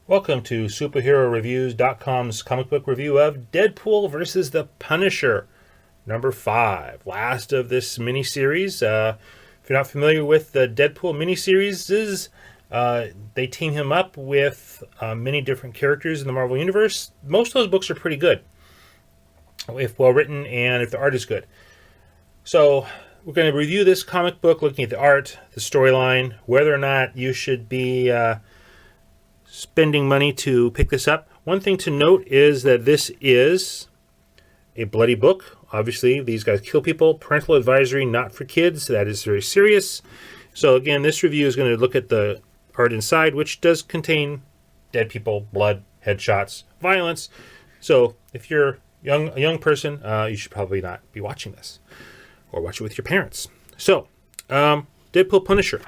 Welcome to SuperheroReviews.com's comic book review of Deadpool versus the Punisher, number 5, last of this miniseries. If you're not familiar with the Deadpool miniseries, they team him up with many different characters in the Marvel Universe. Most of those books are pretty good, if well written and if the art is good. So we're going to review this comic book looking at the art, the storyline, whether or not you should be spending money to pick this up. One thing to note is that this is a bloody book. Obviously, these guys kill people. Parental advisory, not for kids. That is very serious. So again, this review is going to look at the art inside, which does contain dead people, blood, headshots, violence. So if you're a young person, you should probably not be watching this, or watch it with your parents. So, Deadpool Punisher.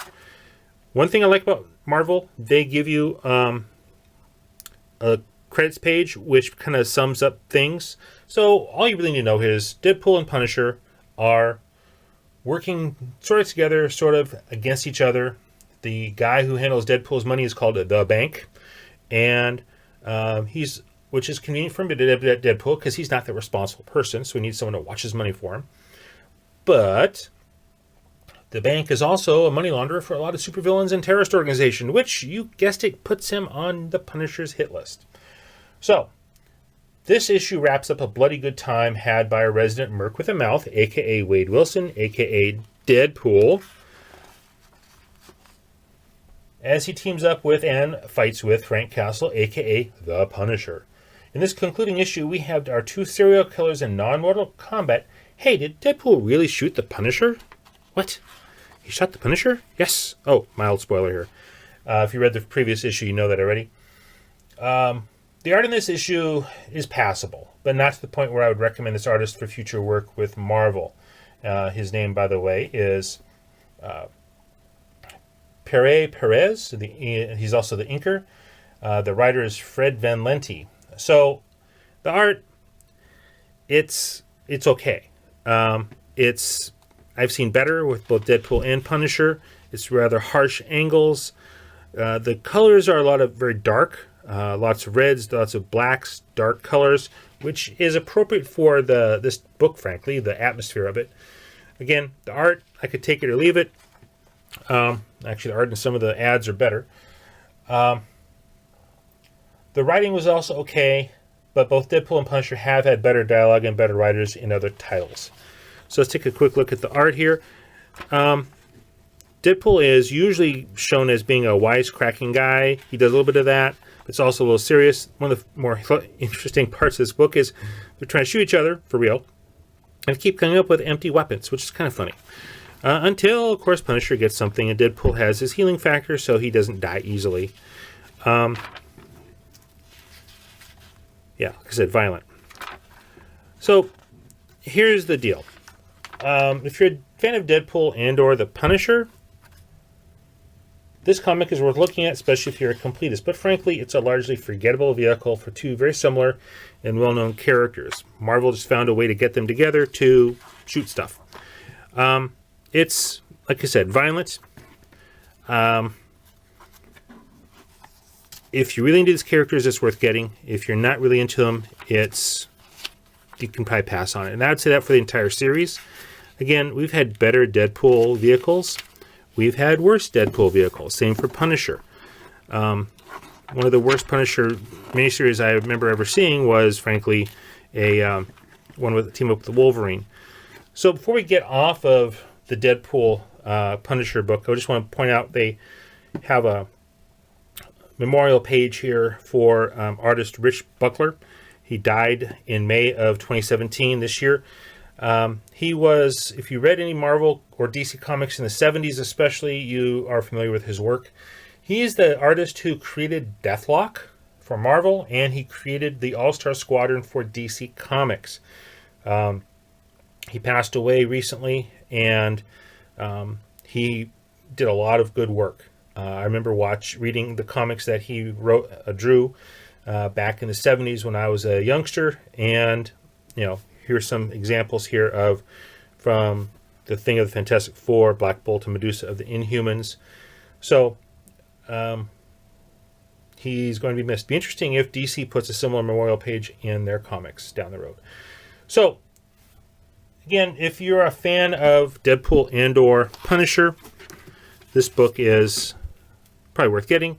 One thing I like about Marvel, they give you a credits page which kind of sums up things. So all you really need to know is Deadpool and Punisher are working sort of together, sort of against each other. The guy who handles Deadpool's money is called the Bank, and which is convenient for him to Deadpool because he's not the responsible person, so he needs someone to watch his money for him. But the Bank is also a money launderer for a lot of supervillains and terrorist organizations, which, you guessed it, puts him on the Punisher's hit list. So, this issue wraps up a bloody good time had by a resident Merc with a mouth, a.k.a. Wade Wilson, a.k.a. Deadpool, as he teams up with and fights with Frank Castle, a.k.a. the Punisher. In this concluding issue, we have our two serial killers in non-mortal combat. Hey, did Deadpool really shoot the Punisher? What? He shot the Punisher? Yes. Oh, mild spoiler here. If you read the previous issue, you know that already. The art in this issue is passable, but not to the point where I would recommend this artist for future work with Marvel. His name, by the way, is Perez. He's also the inker. The writer is Fred Van Lente. So, the art, it's okay. I've seen better with both Deadpool and Punisher. It's rather harsh angles. The colors are a lot of very dark, lots of reds, lots of blacks, dark colors, which is appropriate for this book, frankly, the atmosphere of it. Again, the art, I could take it or leave it. Actually, the art in some of the ads are better. The writing was also okay, but both Deadpool and Punisher have had better dialogue and better writers in other titles. So let's take a quick look at the art here. Deadpool is usually shown as being a wisecracking guy. He does a little bit of that, but it's also a little serious. One of the more interesting parts of this book is they're trying to shoot each other, for real, and keep coming up with empty weapons, which is kind of funny. Until, of course, Punisher gets something, and Deadpool has his healing factor, so he doesn't die easily. Yeah, like I said, violent. So, here's the deal. If you're a fan of Deadpool and or the Punisher, this comic is worth looking at, especially if you're a completist. But frankly, it's a largely forgettable vehicle for two very similar and well-known characters. Marvel just found a way to get them together to shoot stuff. It's, like I said, violent. If you're really into these characters, it's worth getting. If you're not really into them, you can probably pass on it. And I would say that for the entire series. Again, we've had better Deadpool vehicles. We've had worse Deadpool vehicles. Same for Punisher. One of the worst Punisher miniseries I remember ever seeing was, frankly, one with a team up with the Wolverine. So before we get off of the Deadpool Punisher book, I just want to point out they have a memorial page here for artist Rich Buckler. He died in May of 2017, this year. He was, if you read any Marvel or DC comics in the 70s especially, you are familiar with his work. He is the artist who created Deathlock for Marvel, and he created the All-Star Squadron for DC Comics. He passed away recently, and he did a lot of good work. I remember reading the comics that he drew back in the 70s when I was a youngster, and here's some examples here from the Thing of the Fantastic Four, Black Bolt, and Medusa of the Inhumans. So he's going to be missed. Be interesting if DC puts a similar memorial page in their comics down the road. So, again, if you're a fan of Deadpool and or Punisher, this book is probably worth getting.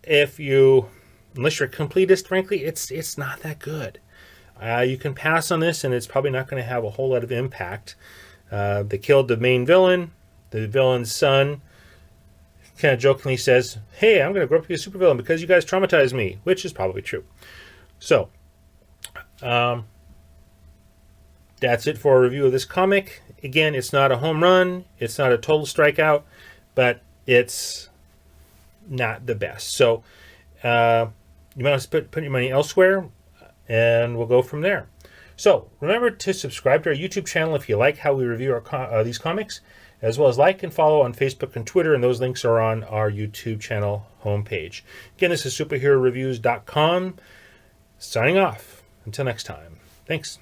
Unless you're a completist, frankly, it's not that good. You can pass on this, and it's probably not going to have a whole lot of impact. They killed the main villain. The villain's son kind of jokingly says, "Hey, I'm going to grow up to be a supervillain because you guys traumatized me," which is probably true. So, that's it for a review of this comic. Again, it's not a home run. It's not a total strikeout, but it's not the best. So, you might want to put your money elsewhere, and we'll go from there. So, remember to subscribe to our YouTube channel if you like how we review these comics, as well as like and follow on Facebook and Twitter, and those links are on our YouTube channel homepage. Again, this is superheroreviews.com, signing off. Until next time. Thanks.